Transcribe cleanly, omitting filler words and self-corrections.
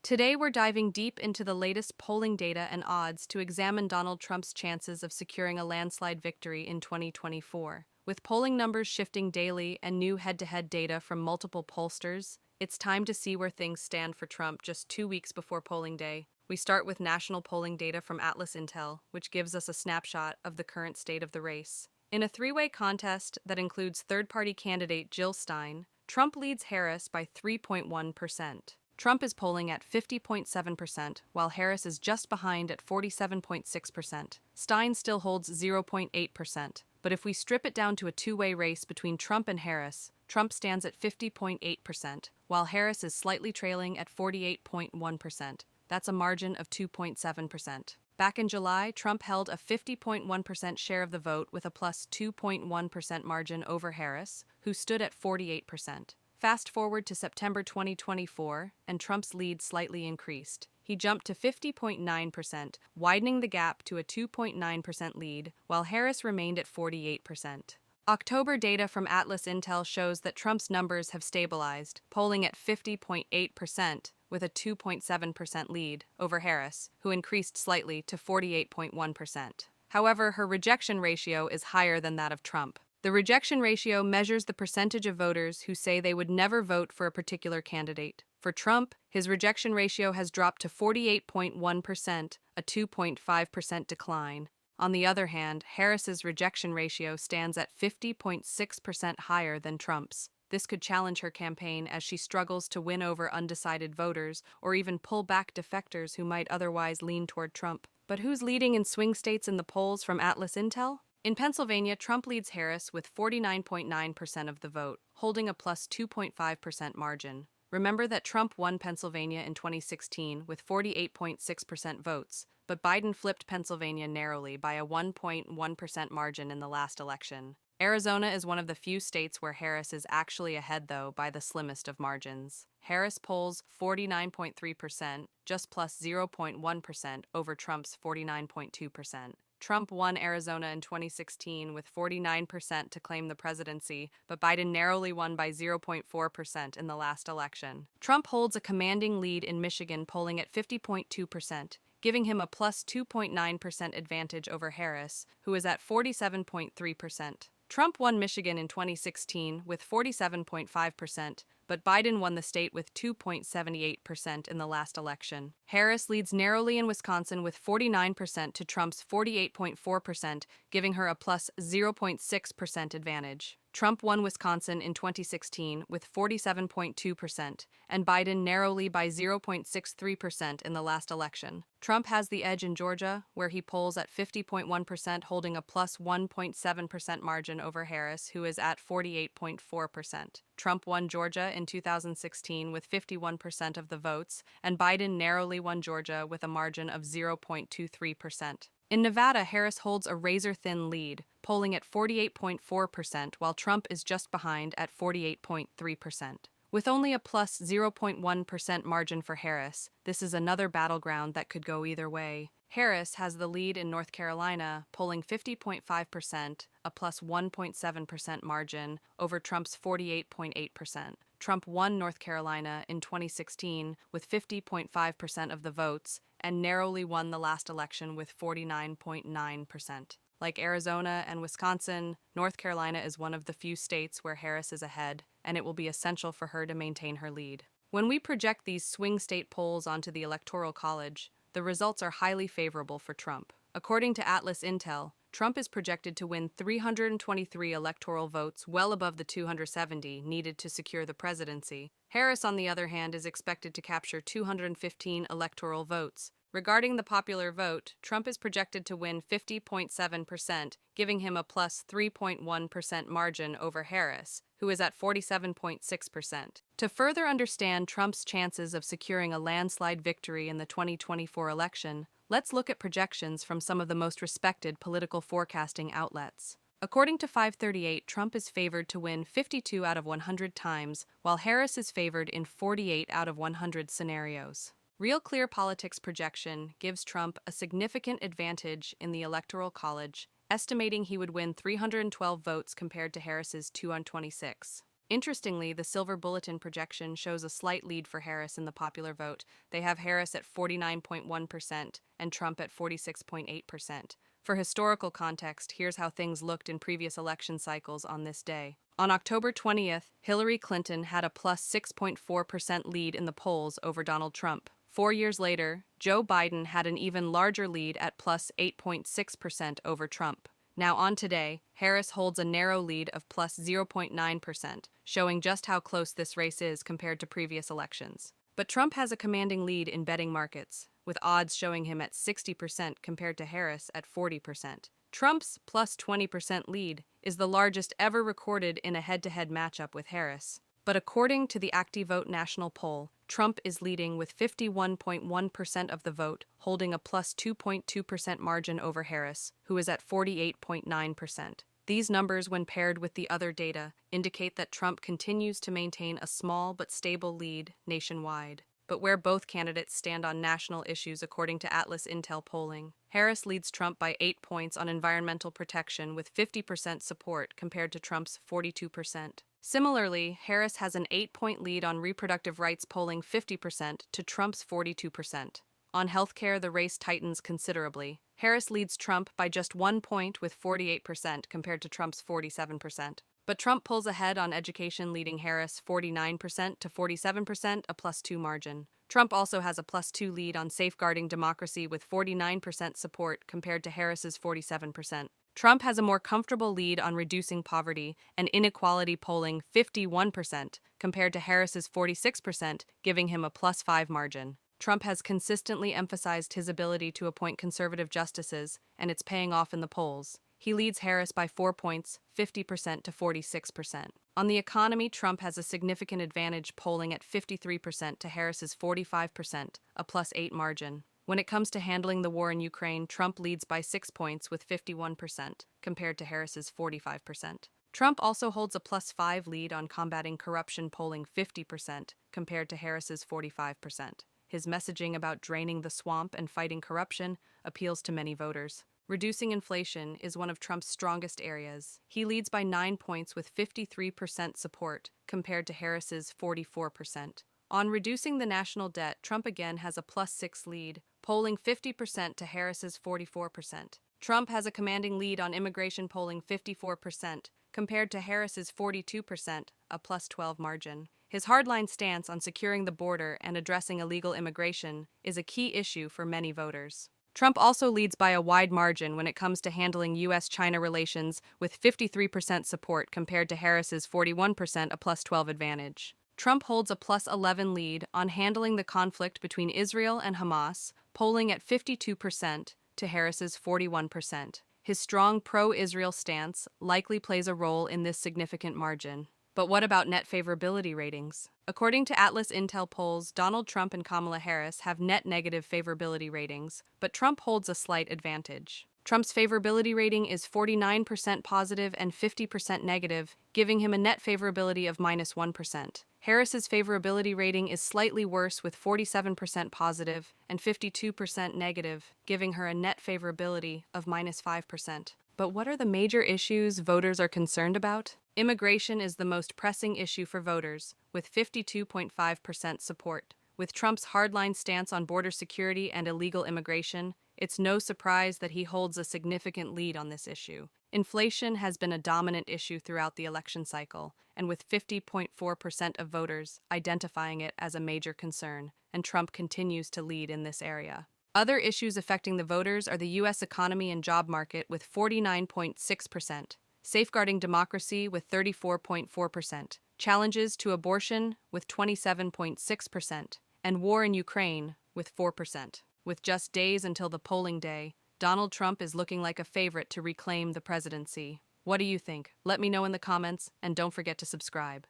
Today, we're diving deep into the latest polling data and odds to examine Donald Trump's chances of securing a landslide victory in 2024. With polling numbers shifting daily and new head to head data from multiple pollsters, it's time to see where things stand for Trump just 2 weeks before polling day. We start with national polling data from AtlasIntel, which gives us a snapshot of the current state of the race. In a three-way contest that includes third-party candidate Jill Stein, Trump leads Harris by 3.1%. Trump is polling at 50.7%, while Harris is just behind at 47.6%. Stein still holds 0.8%, but if we strip it down to a two-way race between Trump and Harris, Trump stands at 50.8%, while Harris is slightly trailing at 48.1%. That's a margin of 2.7%. Back in July, Trump held a 50.1% share of the vote with a plus 2.1% margin over Harris, who stood at 48%. Fast forward to September 2024, and Trump's lead slightly increased. He jumped to 50.9%, widening the gap to a 2.9% lead, while Harris remained at 48%. October data from AtlasIntel shows that Trump's numbers have stabilized, polling at 50.8%, with a 2.7% lead over Harris, who increased slightly to 48.1%. However, her rejection ratio is higher than that of Trump. The rejection ratio measures the percentage of voters who say they would never vote for a particular candidate. For Trump, his rejection ratio has dropped to 48.1%, a 2.5% decline. On the other hand, Harris's rejection ratio stands at 50.6% higher than Trump's. This could challenge her campaign as she struggles to win over undecided voters or even pull back defectors who might otherwise lean toward Trump. But who's leading in swing states in the polls from AtlasIntel? In Pennsylvania, Trump leads Harris with 49.9% of the vote, holding a plus 2.5% margin. Remember that Trump won Pennsylvania in 2016 with 48.6% votes, but Biden flipped Pennsylvania narrowly by a 1.1% margin in the last election. Arizona is one of the few states where Harris is actually ahead, though, by the slimmest of margins. Harris polls 49.3%, just plus 0.1% over Trump's 49.2%. Trump won Arizona in 2016 with 49% to claim the presidency, but Biden narrowly won by 0.4% in the last election. Trump holds a commanding lead in Michigan, polling at 50.2%, giving him a plus 2.9% advantage over Harris, who is at 47.3%. Trump won Michigan in 2016 with 47.5%, but Biden won the state with 2.78% in the last election. Harris leads narrowly in Wisconsin with 49% to Trump's 48.4%, giving her a plus 0.6% advantage. Trump won Wisconsin in 2016 with 47.2%, and Biden narrowly by 0.63% in the last election. Trump has the edge in Georgia, where he polls at 50.1%, holding a plus 1.7% margin over Harris, who is at 48.4%. Trump won Georgia in 2016 with 51% of the votes, and Biden narrowly won Georgia with a margin of 0.23%. In Nevada, Harris holds a razor-thin lead, polling at 48.4%, while Trump is just behind at 48.3%. With only a plus 0.1% margin for Harris, this is another battleground that could go either way. Harris has the lead in North Carolina, polling 50.5%, a plus 1.7% margin over Trump's 48.8%. Trump won North Carolina in 2016 with 50.5% of the votes and narrowly won the last election with 49.9%. Like Arizona and Wisconsin, North Carolina is one of the few states where Harris is ahead, and it will be essential for her to maintain her lead. When we project these swing state polls onto the Electoral College, the results are highly favorable for Trump. According to AtlasIntel, Trump is projected to win 323 electoral votes, well above the 270 needed to secure the presidency. Harris, on the other hand, is expected to capture 215 electoral votes. Regarding the popular vote, Trump is projected to win 50.7%, giving him a plus 3.1% margin over Harris, who is at 47.6%. To further understand Trump's chances of securing a landslide victory in the 2024 election, let's look at projections from some of the most respected political forecasting outlets. According to 538, Trump is favored to win 52 out of 100 times, while Harris is favored in 48 out of 100 scenarios. Real Clear Politics projection gives Trump a significant advantage in the Electoral College, estimating he would win 312 votes compared to Harris's 226. Interestingly, the Silver Bulletin projection shows a slight lead for Harris in the popular vote. They have Harris at 49.1% and Trump at 46.8%. For historical context, here's how things looked in previous election cycles on this day. On October 20th, Hillary Clinton had a plus 6.4% lead in the polls over Donald Trump. 4 years later, Joe Biden had an even larger lead at plus 8.6% over Trump. Now on today, Harris holds a narrow lead of plus 0.9%, showing just how close this race is compared to previous elections. But Trump has a commanding lead in betting markets, with odds showing him at 60% compared to Harris at 40%. Trump's plus 20% lead is the largest ever recorded in a head-to-head matchup with Harris. But according to the ActiVote national poll, Trump is leading with 51.1% of the vote, holding a plus 2.2% margin over Harris, who is at 48.9%. These numbers, when paired with the other data, indicate that Trump continues to maintain a small but stable lead nationwide. But where both candidates stand on national issues according to AtlasIntel polling, Harris leads Trump by 8 points on environmental protection with 50% support compared to Trump's 42%. Similarly, Harris has an 8-point lead on reproductive rights, polling 50% to Trump's 42%. On healthcare, the race tightens considerably. Harris leads Trump by just 1 point with 48% compared to Trump's 47%. But Trump pulls ahead on education, leading Harris 49% to 47%, a plus 2 margin. Trump also has a plus 2 lead on safeguarding democracy with 49% support compared to Harris's 47%. Trump has a more comfortable lead on reducing poverty and inequality, polling 51% compared to Harris's 46%, giving him a plus 5 margin. Trump has consistently emphasized his ability to appoint conservative justices, and it's paying off in the polls. He leads Harris by 4 points, 50% to 46%. On the economy, Trump has a significant advantage, polling at 53% to Harris's 45%, a plus 8 margin. When it comes to handling the war in Ukraine, Trump leads by 6 points with 51%, compared to Harris's 45%. Trump also holds a plus 5 lead on combating corruption, polling 50%, compared to Harris's 45%. His messaging about draining the swamp and fighting corruption appeals to many voters. Reducing inflation is one of Trump's strongest areas. He leads by 9 points with 53% support, compared to Harris's 44%. On reducing the national debt, Trump again has a plus 6 lead, polling 50% to Harris's 44%. Trump has a commanding lead on immigration, polling 54%, compared to Harris's 42%, a plus 12 margin. His hardline stance on securing the border and addressing illegal immigration is a key issue for many voters. Trump also leads by a wide margin when it comes to handling U.S.-China relations, with 53% support compared to Harris's 41%, a plus 12 advantage. Trump holds a plus 11 lead on handling the conflict between Israel and Hamas, polling at 52% to Harris's 41%. His strong pro-Israel stance likely plays a role in this significant margin. But what about net favorability ratings? According to AtlasIntel polls, Donald Trump and Kamala Harris have net negative favorability ratings, but Trump holds a slight advantage. Trump's favorability rating is 49% positive and 50% negative, giving him a net favorability of minus 1%. Harris's favorability rating is slightly worse, with 47% positive and 52% negative, giving her a net favorability of minus 5%. But what are the major issues voters are concerned about? Immigration is the most pressing issue for voters, with 52.5% support. With Trump's hardline stance on border security and illegal immigration, it's no surprise that he holds a significant lead on this issue. Inflation has been a dominant issue throughout the election cycle, and with 50.4% of voters identifying it as a major concern, and Trump continues to lead in this area. Other issues affecting the voters are the U.S. economy and job market with 49.6%, safeguarding democracy with 34.4%, challenges to abortion with 27.6%, and war in Ukraine with 4%. With just days until the polling day, Donald Trump is looking like a favorite to reclaim the presidency. What do you think? Let me know in the comments, and don't forget to subscribe.